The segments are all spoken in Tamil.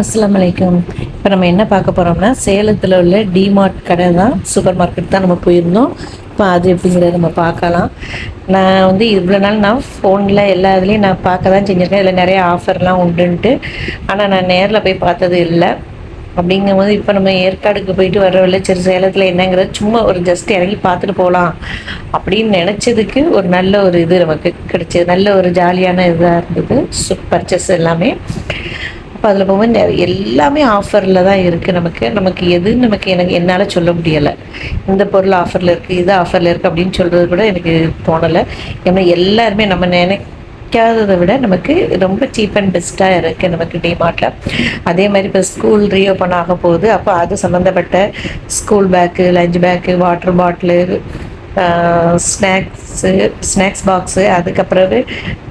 அஸ்ஸலாமு அலைக்கும். இப்போ நம்ம என்ன பார்க்க போகிறோம்னா, சேலத்தில் உள்ள டிமார்ட் கடை தான், சூப்பர் மார்க்கெட் தான் நம்ம போயிருந்தோம். இப்போ அது எப்படிங்கிறத நம்ம பார்க்கலாம். நான் வந்து இவ்வளோ நாள் நான் ஃபோனில் எல்லா இதுலேயும் நான் பார்க்க தான் செஞ்சுருக்கேன். இதில் நிறைய ஆஃபர்லாம் உண்டுன்ட்டு. ஆனால் நான் நேரில் போய் பார்த்தது இல்லை. அப்படிங்கும்போது இப்போ நம்ம ஏற்காடுக்கு போயிட்டு வர வழியில சரி சேலத்தில் என்னங்கிறது சும்மா ஒரு ஜஸ்ட் இறங்கி பார்த்துட்டு போகலாம் அப்படின்னு நினச்சதுக்கு ஒரு நல்ல ஒரு இது நமக்கு கிடைச்சது. நல்ல ஒரு ஜாலியான இதாக இருந்தது. பர்ச்சேஸ் எல்லாமே. அப்போ அதில் போகும்போது எல்லாமே ஆஃபரில் தான் இருக்குது. நமக்கு எதுன்னு எனக்கு என்னால் சொல்ல முடியலை. இந்த பொருள் ஆஃபரில் இருக்குது, இது ஆஃபரில் இருக்குது அப்படின்னு சொல்கிறது கூட எனக்கு தோணலை. ஏன்னா எல்லாருமே நம்ம நினைக்காததை விட நமக்கு ரொம்ப சீப் அண்ட் பெஸ்ட்டாக இருக்குது நமக்கு டிமார்ட்டில். அதே மாதிரி இப்போ ஸ்கூல் ரீஓப்பன் ஆக போகுது. அப்போ அது சம்மந்தப்பட்ட school bag, lunch bag, water bottle, snacks box, அதுக்கப்புறம்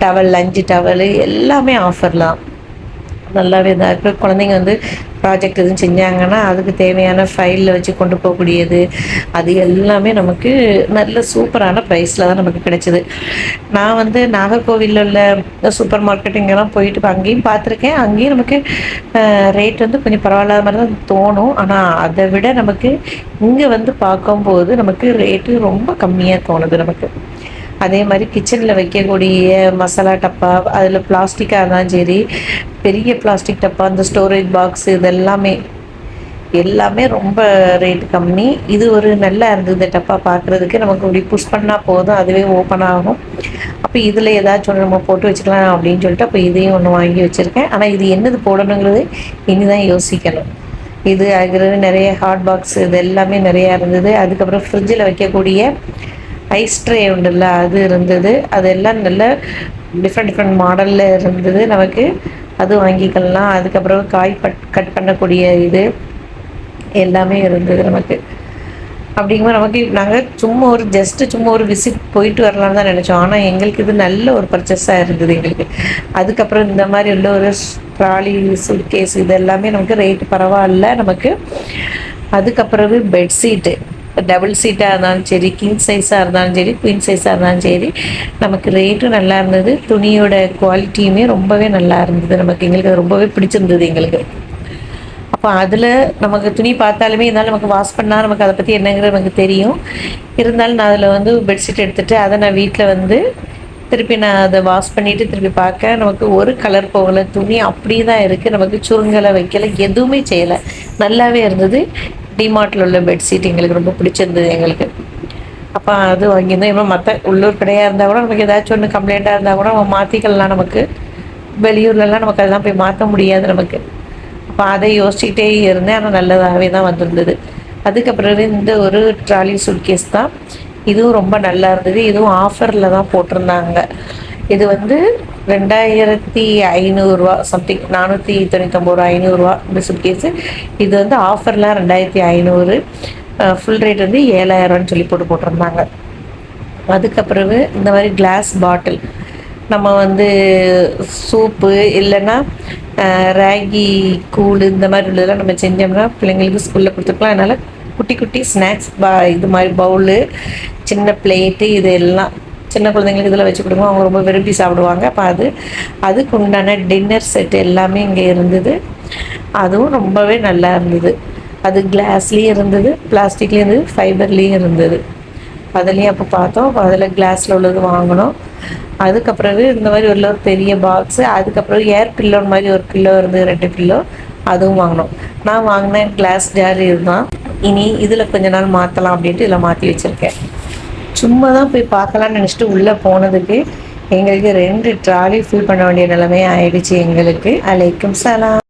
டவல், லஞ்சு டவலு எல்லாமே ஆஃபர்லாம் நல்லாவே தான் இருக்குது. குழந்தைங்க வந்து ப்ராஜெக்ட் எதுவும் செஞ்சாங்கன்னா அதுக்கு தேவையான ஃபைலில் வச்சு கொண்டு போகக்கூடியது, அது எல்லாமே நமக்கு நல்ல சூப்பரான ப்ரைஸில் தான் நமக்கு கிடைச்சிது. நான் வந்து நாகர்கோவிலில் உள்ள சூப்பர் மார்க்கெட் இங்கெல்லாம் போயிட்டு அங்கேயும் பார்த்துருக்கேன். அங்கேயும் நமக்கு ரேட் வந்து கொஞ்சம் பரவாயில்லாத மாதிரி தான் தோணும். ஆனால் அதை விட நமக்கு இங்கே வந்து பார்க்கும்போது நமக்கு ரேட்டு ரொம்ப கம்மியாக தோணுது நமக்கு. அதே மாதிரி கிச்சனில் வைக்கக்கூடிய மசாலா டப்பா, அதில் பிளாஸ்டிக்காக இருந்தாலும் சரி, பெரிய பிளாஸ்டிக் டப்பா, அந்த ஸ்டோரேஜ் பாக்ஸ், எல்லாமே ரொம்ப ரேட்டு கம்மி. இது ஒரு நல்லா இருந்தது டப்பா பார்க்குறதுக்கு. நமக்கு இப்படி புஷ் பண்ணால் போதும், அதுவே ஓப்பன் ஆகும். அப்போ இதில் ஏதாச்சும் ஒன்று நம்ம போட்டு வச்சுக்கலாம் அப்படின்னு சொல்லிட்டு அப்போ இதையும் ஒன்று வாங்கி வச்சுருக்கேன். ஆனால் இது என்னது போடணுங்கிறது இனி தான் யோசிக்கணும். இது ஆகிறது நிறைய ஹாட் பாக்ஸ், இது எல்லாமே நிறையா இருந்தது. அதுக்கப்புறம் ஃப்ரிட்ஜில் வைக்கக்கூடிய ஐஸ் ட்ரே உண்டுல்ல, அது இருந்தது. அதெல்லாம் நல்ல டிஃப்ரெண்ட் மாடலில் இருந்தது. நமக்கு அது வாங்கிக்கலாம். அதுக்கப்புறம் காய் கட் பண்ணக்கூடிய இது எல்லாமே இருந்தது நமக்கு. அப்படிங்கும்போது நமக்கு நாங்கள் சும்மா ஒரு விசிட் போயிட்டு வரலான்னு தான் நினச்சோம். ஆனால் எங்களுக்கு இது நல்ல ஒரு பர்ச்சேஸாக இருந்தது எங்களுக்கு. அதுக்கப்புறம் இந்த மாதிரி உள்ள ஒரு ட்ராலி, சூட்கேஸ், இது எல்லாமே நமக்கு ரேட்டு பரவாயில்ல நமக்கு. அதுக்கப்புறம் பெட்ஷீட்டு, டபுள் சீட்டாக இருந்தாலும் சரி, கிங் சைஸாக இருந்தாலும் சரி, குயின் சைஸாக இருந்தாலும் சரி, நமக்கு ரேட்டும் நல்லா இருந்தது. துணியோட குவாலிட்டியுமே ரொம்பவே நல்லா இருந்தது நமக்கு. எங்களுக்கு ரொம்பவே பிடிச்சிருந்தது எங்களுக்கு. அப்போ அதில் நமக்கு துணி பார்த்தாலுமே இருந்தாலும் நமக்கு வாஷ் பண்ணால் நமக்கு அதை பற்றி என்னங்கிறது நமக்கு தெரியும். இருந்தாலும் நான் அதில் வந்து பெட்ஷீட் எடுத்துகிட்டு அதை நான் வீட்டில் வந்து திருப்பி நான் அதை வாஷ் பண்ணிவிட்டு திருப்பி பார்க்க நமக்கு ஒரு கலர் போகலை. துணி அப்படி தான் இருக்குது. நமக்கு சுருங்கலை, வைக்கலை, எதுவுமே செய்யலை, நல்லாவே இருந்தது. டிமார்ட்டில் உள்ள பெட்ஷீட் எங்களுக்கு ரொம்ப பிடிச்சிருந்தது எங்களுக்கு. அப்போ அது வாங்கியிருந்தோம். இப்போ மற்ற உள்ளூர் கடையாக இருந்தால் கூட நமக்கு ஏதாச்சும் ஒன்று கம்ப்ளைண்ட்டாக இருந்தால் கூட நம்ம மாற்றிக்கலாம். நமக்கு வெளியூர்லலாம் நமக்கு அதெல்லாம் போய் மாற்ற முடியாது நமக்கு. அப்போ அதை யோசிச்சுக்கிட்டே இருந்தேன். ஆனால் நல்லதாகவே தான் வந்திருந்தது. அதுக்கப்புறம் இந்த ஒரு ட்ராலி சூட்கேஸ் தான், இதுவும் ரொம்ப நல்லா இருந்தது. இதுவும் ஆஃபரில் தான் போட்டிருந்தாங்க. இது வந்து 2500 சம்திங், 499 500 இந்த சூட்கேஸு. இது வந்து ஆஃபர்லாம் 2500, ஃபுல் ரேட் வந்து 7000 சொல்லி போட்டிருந்தாங்க. அதுக்கப்புறவு இந்த மாதிரி கிளாஸ் பாட்டில், நம்ம வந்து சூப்பு இல்லைன்னா ராகி கூழ் இந்த மாதிரி உள்ளதெல்லாம் நம்ம செஞ்சோம்னா பிள்ளைங்களுக்கு ஸ்கூலில் கொடுத்துருக்கலாம். அதனால் குட்டி குட்டி ஸ்நாக்ஸ் இது மாதிரி பவுலு, சின்ன பிளேட்டு, இது எல்லாம் சின்ன குழந்தைங்களுக்கு இதில் வச்சு கொடுங்க, அவங்க ரொம்ப விரும்பி சாப்பிடுவாங்க. அப்போ அதுக்கு உண்டான டின்னர் செட் எல்லாமே இங்கே இருந்தது. அதுவும் ரொம்பவே நல்லா இருந்தது. அது கிளாஸ்லேயும் இருந்தது, பிளாஸ்டிக்லேயும் இருந்தது, ஃபைபர்லேயும் இருந்தது. அதுலேயும் அப்போ பார்த்தோம். அப்போ அதில் கிளாஸில் உள்ளது வாங்கினோம். அதுக்கப்புறம் இந்த மாதிரி உள்ள ஒரு பெரிய பாக்ஸு, அதுக்கப்புறம் ஏர் பில்லோன்னு மாதிரி ஒரு பில்லோ இருந்தது, 2 பில்லோ, அதுவும் வாங்கினோம். நான் வாங்கினேன் கிளாஸ் ஜார். இதுதான் இனி இதில் கொஞ்ச நாள் மாற்றலாம் அப்படின்ட்டு இதில் மாற்றி வச்சுருக்கேன். சும்மா தான் போய் பார்க்கலான்னு நினச்சிட்டு உள்ளே போனதுக்கு எங்களுக்கு 2 ட்ராலி ஃபில் பண்ண வேண்டிய நிலைமை ஆயிடுச்சு எங்களுக்கு. அலைக்கும் சலாம்.